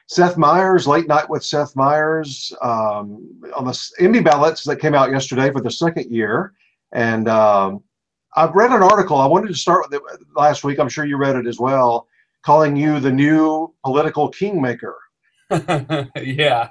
Seth Meyers, Late Night with Seth Meyers, on the Emmy ballots that came out yesterday for the second year. And I've read an article. I wanted to start with it last week. I'm sure you read it as well, calling you the new political kingmaker. Yeah.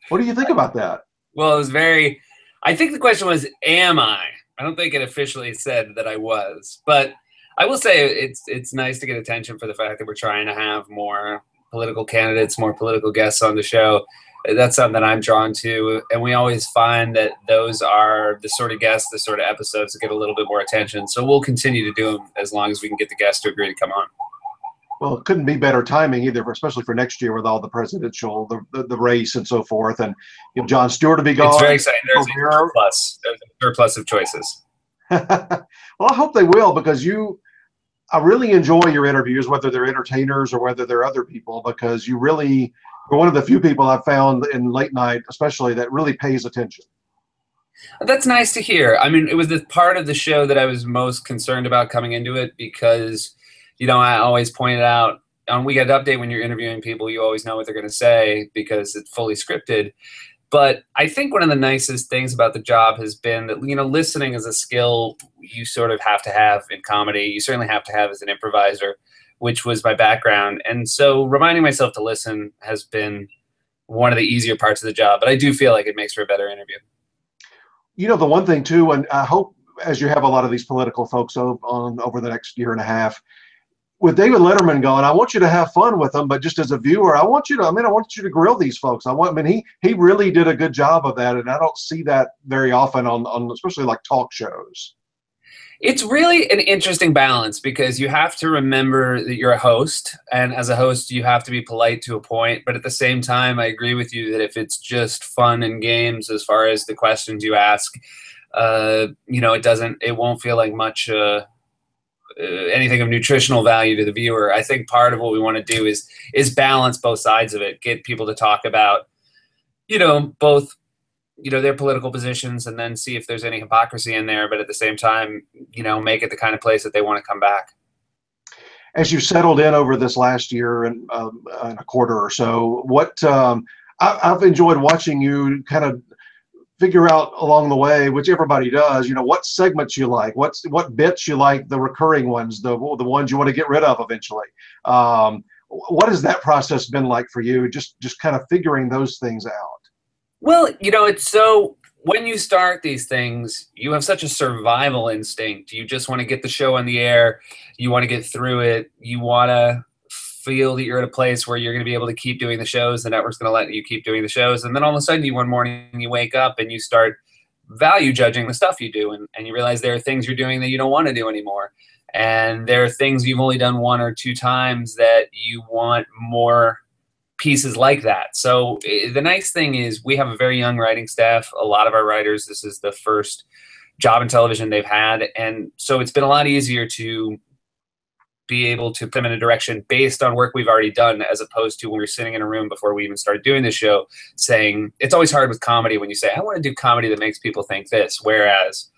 What do you think about that? Well, it was very, I think the question was, am I? I don't think it officially said that I was, but I will say it's nice to get attention for the fact that we're trying to have more political candidates, more political guests on the show. That's something that I'm drawn to. And we always find that those are the sort of guests, the sort of episodes that get a little bit more attention. So we'll continue to do them as long as we can get the guests to agree to come on. Well, it couldn't be better timing either, especially for next year with all the presidential, the race and so forth. And Jon Stewart to be gone. It's very exciting. There's a surplus. There's a surplus of choices. Well, I hope they will, because I really enjoy your interviews, whether they're entertainers or whether they're other people, because you really are one of the few people I've found in late night, especially, that really pays attention. That's nice to hear. I mean, it was the part of the show that I was most concerned about coming into it because, I always pointed out on We Got to Update, when you're interviewing people, you always know what they're going to say because it's fully scripted. But I think one of the nicest things about the job has been that, listening is a skill you sort of have to have in comedy. You certainly have to have as an improviser, which was my background. And so reminding myself to listen has been one of the easier parts of the job. But I do feel like it makes for a better interview. The one thing, too, and I hope as you have a lot of these political folks on over the next year and a half, with David Letterman going, I want you to have fun with them, but just as a viewer, I want you to grill these folks. He really did a good job of that, and I don't see that very often on especially like talk shows. It's really an interesting balance because you have to remember that you're a host, and as a host, you have to be polite to a point. But at the same time, I agree with you that if it's just fun and games as far as the questions you ask, it won't feel like much anything of nutritional value to the viewer. I think part of what we want to do is balance both sides of it, get people to talk about, both, their political positions, and then see if there's any hypocrisy in there. But at the same time, make it the kind of place that they want to come back. As you settled in over this last year and a quarter or so, I've enjoyed watching you kind of figure out along the way, which everybody does, what segments you like, what bits you like, the recurring ones, the ones you want to get rid of eventually. What has that process been like for you, just kind of figuring those things out? Well, it's so, when you start these things, you have such a survival instinct. You just want to get the show on the air. You want to get through it. You want to feel that you're at a place where you're going to be able to keep doing the shows. The network's going to let you keep doing the shows. And then all of a sudden, one morning you wake up and you start value judging the stuff you do. And you realize there are things you're doing that you don't want to do anymore. And there are things you've only done one or two times that you want more pieces like that. So the nice thing is we have a very young writing staff. A lot of our writers, this is the first job in television they've had. And so it's been a lot easier to be able to put them in a direction based on work we've already done, as opposed to when we were sitting in a room before we even started doing the show saying, it's always hard with comedy when you say, I want to do comedy that makes people think this. Whereas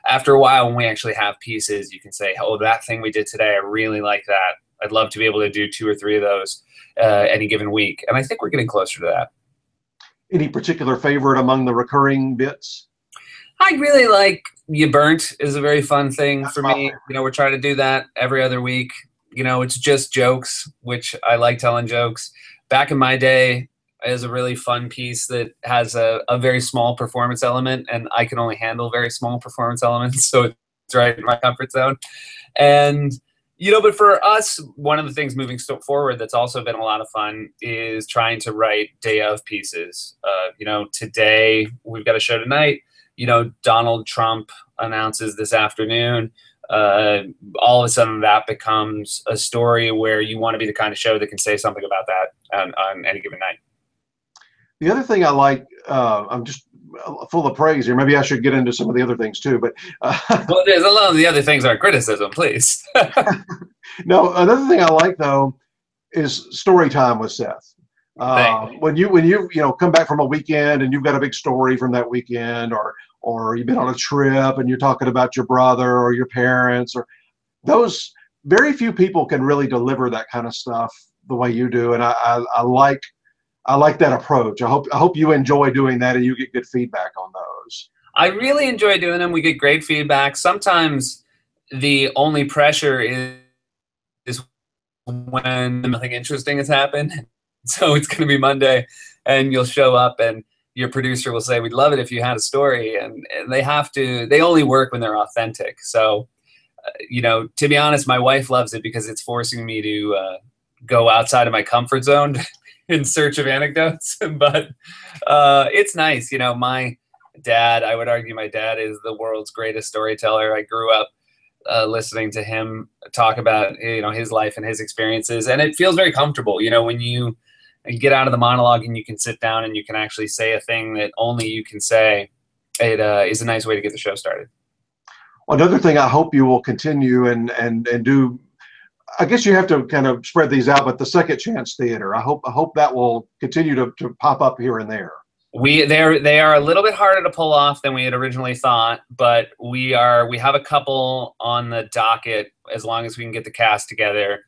after a while, when we actually have pieces, you can say, oh, that thing we did today, I really like that. I'd love to be able to do 2 or 3 of those any given week. And I think we're getting closer to that. Any particular favorite among the recurring bits? I really like You Burnt is a very fun thing for me. We're trying to do that every other week. It's just jokes, which I like telling jokes. Back in my day, is a really fun piece that has a very small performance element, and I can only handle very small performance elements, so it's right in my comfort zone. And but for us, one of the things moving forward that's also been a lot of fun is trying to write day of pieces. Today we've got a show tonight. Donald Trump announces this afternoon. All of a sudden that becomes a story where you want to be the kind of show that can say something about that on any given night. The other thing I like, I'm just full of praise here. Maybe I should get into some of the other things too, but well, there's a lot of the other things are criticism, please. No, another thing I like though is story time with Seth. When you come back from a weekend and you've got a big story from that weekend, or you've been on a trip and you're talking about your brother or your parents, or those, very few people can really deliver that kind of stuff the way you do. And I like I like that approach. I hope you enjoy doing that and you get good feedback on those. I really enjoy doing them. We get great feedback. Sometimes the only pressure is when nothing interesting has happened. So it's going to be Monday and you'll show up and your producer will say, we'd love it if you had a story. And they only work when they're authentic. So, to be honest, my wife loves it because it's forcing me to go outside of my comfort zone in search of anecdotes. But it's nice. My dad, I would argue my dad is the world's greatest storyteller. I grew up listening to him talk about, his life and his experiences. And it feels very comfortable, when you get out of the monologue and you can sit down and you can actually say a thing that only you can say. It is a nice way to get the show started. Another thing I hope you will continue and do, I guess you have to kind of spread these out, but the second chance theater, I hope that will continue to pop up here and there. They are a little bit harder to pull off than we had originally thought, but we have a couple on the docket as long as we can get the cast together.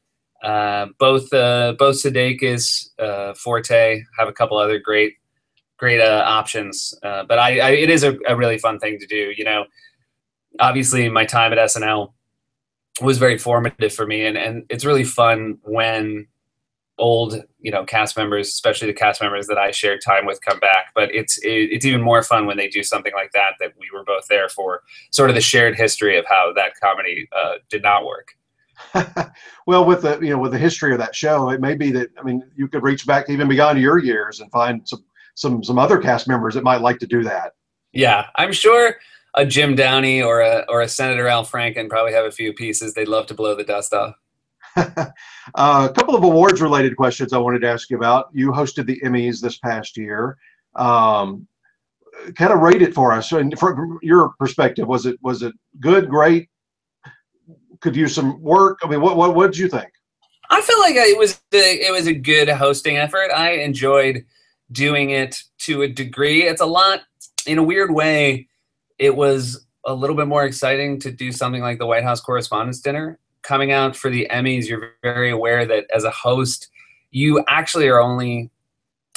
Both Sudeikis, Forte have a couple other great options. But it is a really fun thing to do. Obviously my time at SNL was very formative for me, and it's really fun when old cast members, especially the cast members that I shared time with, come back. But it's even more fun when they do something like that we were both there for, sort of the shared history of how that comedy did not work. Well, with the history of that show, it may be that, you could reach back even beyond your years and find some other cast members that might like to do that. Yeah, I'm sure a Jim Downey or a Senator Al Franken probably have a few pieces they'd love to blow the dust off. A couple of awards related questions I wanted to ask you about. You hosted the Emmys this past year. Kind of rate it for us. And from your perspective, was it good, great? Could use some work? What did you think? I feel like it was a good hosting effort. I enjoyed doing it to a degree. It's a lot, in a weird way. It was a little bit more exciting to do something like the White House Correspondents' Dinner. Coming out for the Emmys, you're very aware that as a host, you actually are only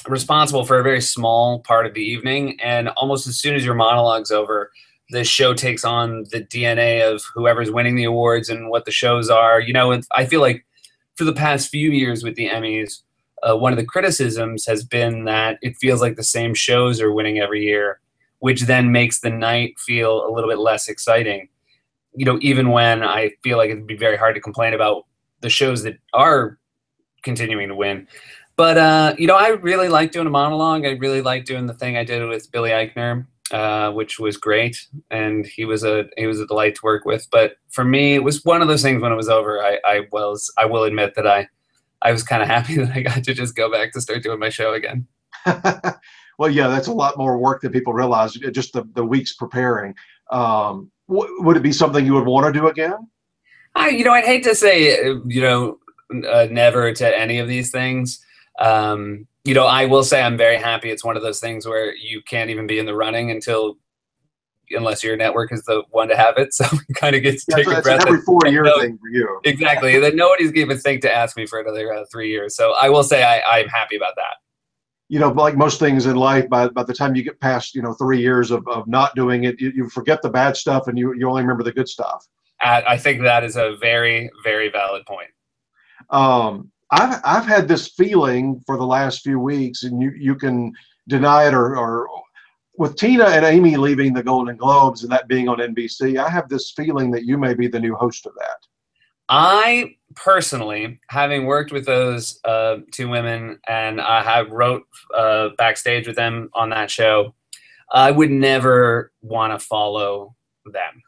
responsible for a very small part of the evening. And almost as soon as your monologue's over, the show takes on the DNA of whoever's winning the awards and what the shows are. I feel like for the past few years with the Emmys, one of the criticisms has been that it feels like the same shows are winning every year, which then makes the night feel a little bit less exciting. Even when I feel like it'd be very hard to complain about the shows that are continuing to win. But, I really like doing a monologue. I really like doing the thing I did with Billy Eichner, which was great. And he was a delight to work with. But for me, it was one of those things when it was over, I will admit that I was kind of happy that I got to just go back to start doing my show again. Well, yeah, that's a lot more work than people realize, just the weeks preparing. Would it be something you would want to do again? I'd hate to say, never to any of these things. I will say I'm very happy. It's one of those things where you can't even be in the running unless your network is the one to have it. So you kind of get to take a breath. It's every 4-year thing for you. Exactly. Then nobody's even think to ask me for another 3 years. So I will say I'm happy about that. Like most things in life, by the time you get past, 3 years of not doing it, you forget the bad stuff and you only remember the good stuff. I think that is a very, very valid point. I've had this feeling for the last few weeks, and you can deny it or with Tina and Amy leaving the Golden Globes and that being on NBC, I have this feeling that you may be the new host of that. I personally, having worked with those two women, and I have wrote backstage with them on that show, I would never want to follow them.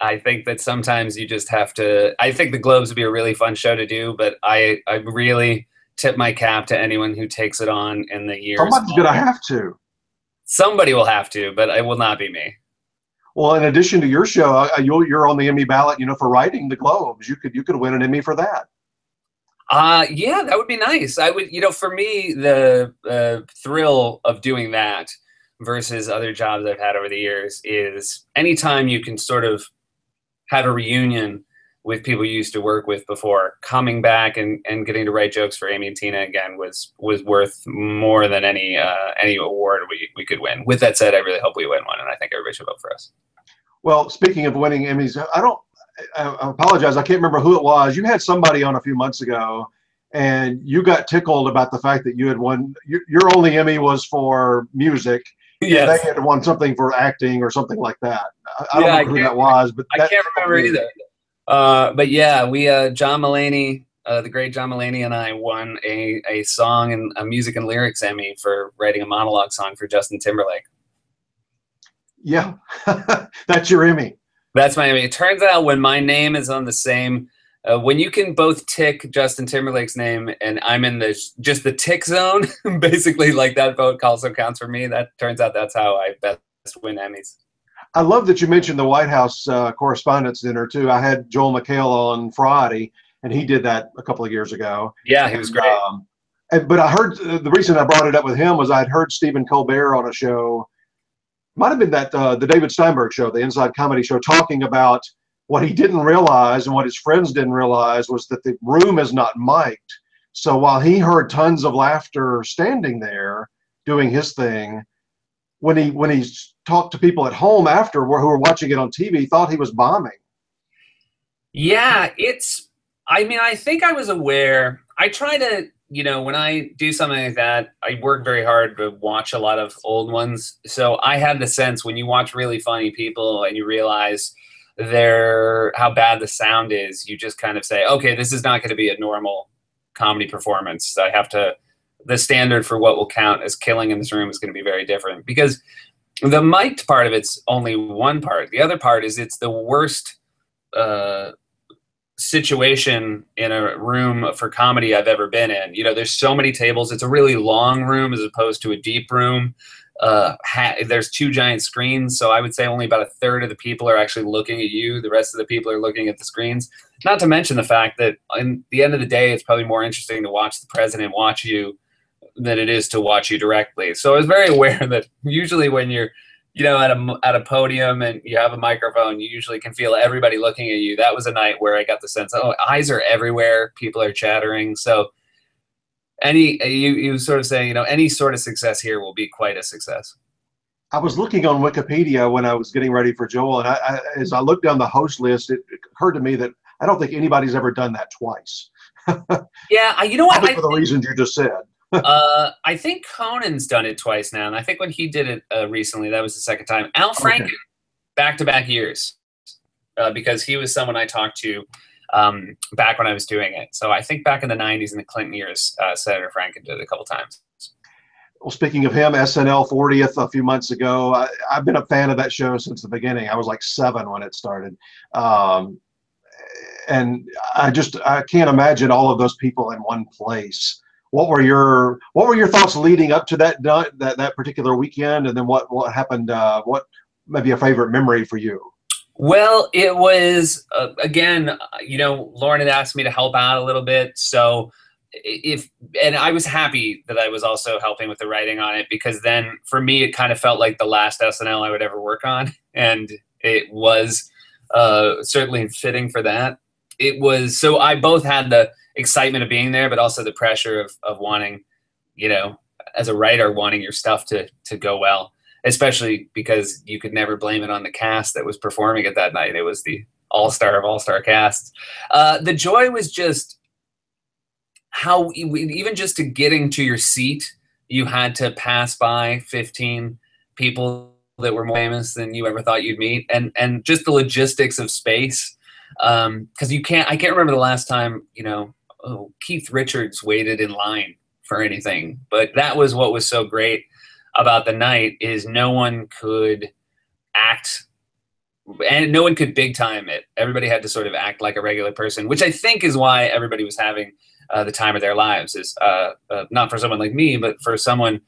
I think that sometimes you just have to. I think the Globes would be a really fun show to do, but I really tip my cap to anyone who takes it on in the years. Somebody's going to have to. Somebody will have to, but it will not be me. Well, in addition to your show, you're on the Emmy ballot, for writing the Globes. You could win an Emmy for that. Yeah, that would be nice. I would, for me, the thrill of doing that versus other jobs I've had over the years is anytime you can sort of have a reunion with people you used to work with before, coming back and getting to write jokes for Amy and Tina again was worth more than any award we could win. With that said, I really hope we win one, and I think everybody should vote for us. Well, speaking of winning Emmys, I apologize. I can't remember who it was. You had somebody on a few months ago, and you got tickled about the fact that you had won. Your only Emmy was for music. Yes. They had won something for acting or something like that. I don't know who that was, but I can't remember either. But yeah, we John Mulaney, the great John Mulaney, and I won a song and a music and lyrics Emmy for writing a monologue song for Justin Timberlake. Yeah, that's your Emmy. That's my Emmy. It turns out when my name is on the same, when you can both tick Justin Timberlake's name and I'm in just the tick zone, basically like that vote also counts for me. That turns out that's how I best win Emmys. I love that you mentioned the White House Correspondents' Dinner too. I had Joel McHale on Friday, and he did that a couple of years ago. Yeah, he was great. But I heard the reason I brought it up with him was I'd heard Stephen Colbert on a show, might have been that the David Steinberg show, the Inside Comedy Show, talking about what he didn't realize and what his friends didn't realize was that the room is not mic'd. So while he heard tons of laughter standing there doing his thing, when he talked to people at home after who were watching it on TV, thought he was bombing. Yeah, I think I was aware. I try to, when I do something like that, I work very hard to watch a lot of old ones. So I had the sense when you watch really funny people and you realize how bad the sound is, you just kind of say, okay, this is not going to be a normal comedy performance. The standard for what will count as killing in this room is going to be very different, because the mic'd part of it's only one part. The other part is it's the worst situation in a room for comedy I've ever been in. There's so many tables. It's a really long room as opposed to a deep room. There's 2 giant screens, so I would say only about a third of the people are actually looking at you. The rest of the people are looking at the screens. Not to mention the fact that at the end of the day, it's probably more interesting to watch the president watch you than it is to watch you directly. So I was very aware that usually when you're, at a podium and you have a microphone, you usually can feel everybody looking at you. That was a night where I got the sense, eyes are everywhere. People are chattering. So you sort of say, any sort of success here will be quite a success. I was looking on Wikipedia when I was getting ready for Joel, and as I looked down the host list, it occurred to me that I don't think anybody's ever done that twice. Yeah, you know what? For the reasons you just said. I think Conan's done it twice now, and I think when he did it recently, that was the second time. Al Franken, back-to-back years, because he was someone I talked to back when I was doing it. So I think back in the 90s in the Clinton years, Senator Franken did it a couple times. Well, speaking of him, SNL 40th a few months ago, I've been a fan of that show since the beginning. I was like 7 when it started. And I can't imagine all of those people in one place. What were your thoughts leading up to that particular weekend, and then what happened? What maybe a favorite memory for you? Well, it was again, Lauren had asked me to help out a little bit, so and I was happy that I was also helping with the writing on it, because then for me it kind of felt like the last SNL I would ever work on, and it was certainly fitting for that. It was, so I both had the excitement of being there, but also the pressure of wanting, as a writer, wanting your stuff to go well, especially because you could never blame it on the cast that was performing it that night. It was the all-star of all-star casts. The joy was just how, even just to getting to your seat, you had to pass by 15 people that were more famous than you ever thought you'd meet. And just the logistics of space. Cause I can't remember the last time, Keith Richards waited in line for anything, but that was what was so great about the night, is no one could act and no one could big time it. Everybody had to sort of act like a regular person, which I think is why everybody was having the time of their lives, is not for someone like me, but for someone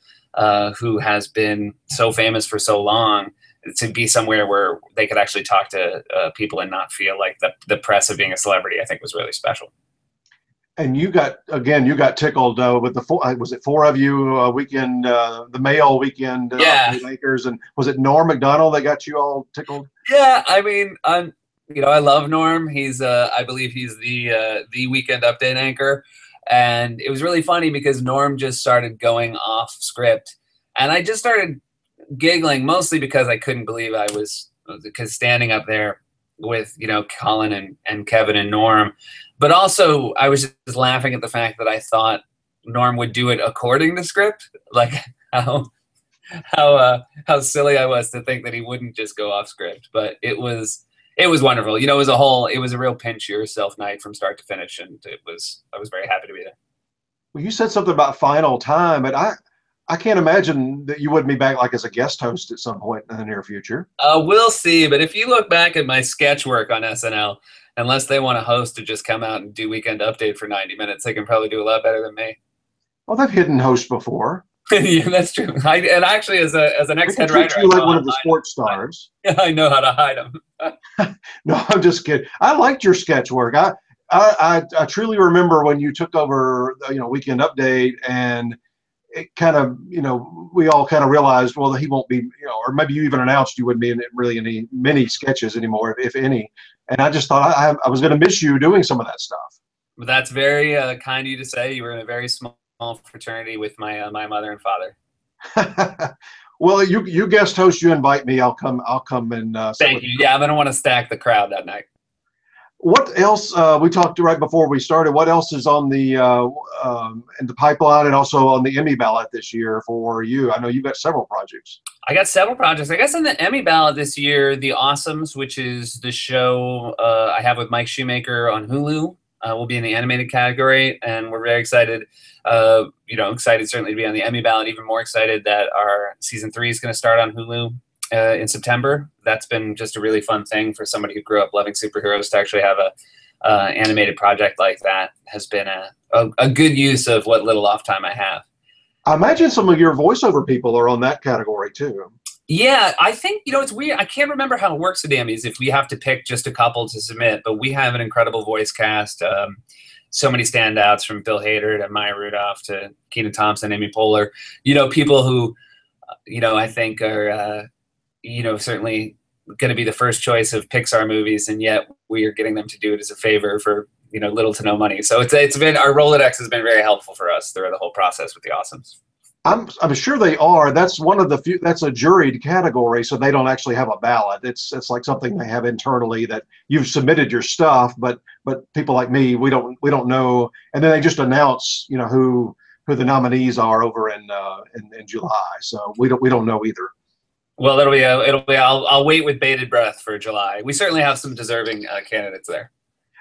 who has been so famous for so long, to be somewhere where they could actually talk to people and not feel like the press of being a celebrity, I think was really special. And you got tickled with was it 4 of you weekend, the male weekend yeah. makers, and was it Norm Macdonald that got you all tickled? Yeah, I mean, I love Norm. He's I believe he's the Weekend Update anchor, and it was really funny because Norm just started going off script, and I just started giggling mostly because I couldn't believe because standing up there with Colin and Kevin and Norm, but also I was just laughing at the fact that I thought Norm would do it according to script, like how silly I was to think that he wouldn't just go off script. But it was wonderful. It was a real pinch yourself night from start to finish, and I was very happy to be there. Well, you said something about final time, but I can't imagine that you wouldn't be back like as a guest host at some point in the near future. We'll see. But if you look back at my sketch work on SNL, unless they want a host to just come out and do Weekend Update for 90 minutes, they can probably do a lot better than me. Well, they've hidden hosts before. Yeah, that's true. And actually, as an ex-head writer, you like one of the sports stars. I know how to hide them. No, I'm just kidding. I liked your sketch work. I truly remember when you took over, Weekend Update, and it kind of, we all kind of realized, well, he won't be, or maybe you even announced you wouldn't be in really any mini sketches anymore, if any. And I just thought I was going to miss you doing some of that stuff. That's very kind of you to say. You were in a very small fraternity with my my mother and father. Well, you guest host, you invite me, I'll come and thank you. Yeah, I'm gonna want to stack the crowd that night. What else we talked right before we started, what else is on the in the pipeline and also on the Emmy ballot this year for you? I know you've got several projects. I got several projects. I guess on the Emmy ballot this year, The Awesomes, which is the show I have with Mike Shoemaker on Hulu, will be in the animated category, and we're very excited. Excited certainly to be on the Emmy ballot. Even more excited that our season 3 is going to start on Hulu in September. That's been just a really fun thing for somebody who grew up loving superheroes to actually have a animated project like that. Has been a good use of what little off time I have. I imagine some of your voiceover people are on that category too. Yeah, I think, it's weird. I can't remember how it works at the Emmys if we have to pick just a couple to submit, but we have an incredible voice cast. So many standouts, from Bill Hader to Maya Rudolph to Kenan Thompson, Amy Poehler. People who, I think are, certainly going to be the first choice of Pixar movies, and yet we are getting them to do it as a favor for, little to no money. So it's been, our Rolodex has been very helpful for us through the whole process with The Awesomes. I'm sure they are. That's one of the few. That's a juried category, so they don't actually have a ballot. It's like something they have internally that you've submitted your stuff, but people like me, we don't know, and then they just announce who the nominees are over in July. So we don't know either. Well, I'll wait with bated breath for July. We certainly have some deserving candidates there.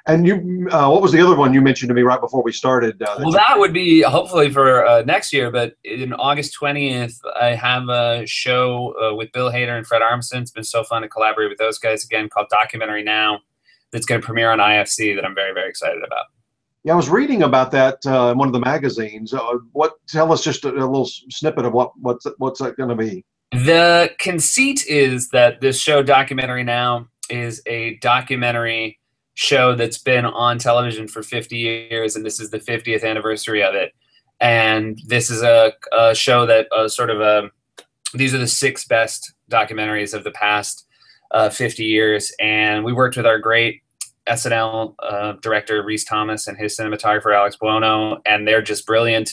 And you, what was the other one you mentioned to me right before we started? Well, that would be hopefully for next year, but in August 20th, I have a show with Bill Hader and Fred Armisen. It's been so fun to collaborate with those guys again, called Documentary Now, that's going to premiere on IFC, that I'm very, very excited about. Yeah, I was reading about that in one of the magazines. Tell us just a little snippet of what's that going to be? The conceit is that this show, Documentary Now, is a documentary show that's been on television for 50 years, and this is the 50th anniversary of it. And this is a show that these are the 6 best documentaries of the past 50 years. And we worked with our great SNL director, Rhys Thomas, and his cinematographer, Alex Buono, and they're just brilliant.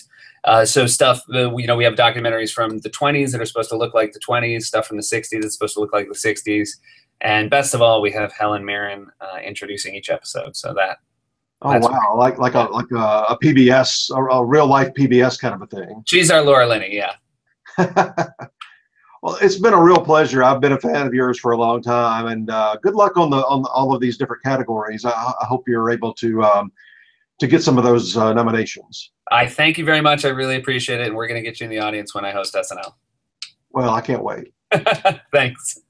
So stuff, we have documentaries from the 20s that are supposed to look like the 20s, stuff from the 60s that's supposed to look like the 60s. And best of all, we have Helen Mirren introducing each episode. So that. Oh wow! Like a PBS, a real life PBS kind of a thing. She's our Laura Linney, yeah. Well, it's been a real pleasure. I've been a fan of yours for a long time, and good luck on all of these different categories. I hope you're able to get some of those nominations. I thank you very much. I really appreciate it, and we're going to get you in the audience when I host SNL. Well, I can't wait. Thanks.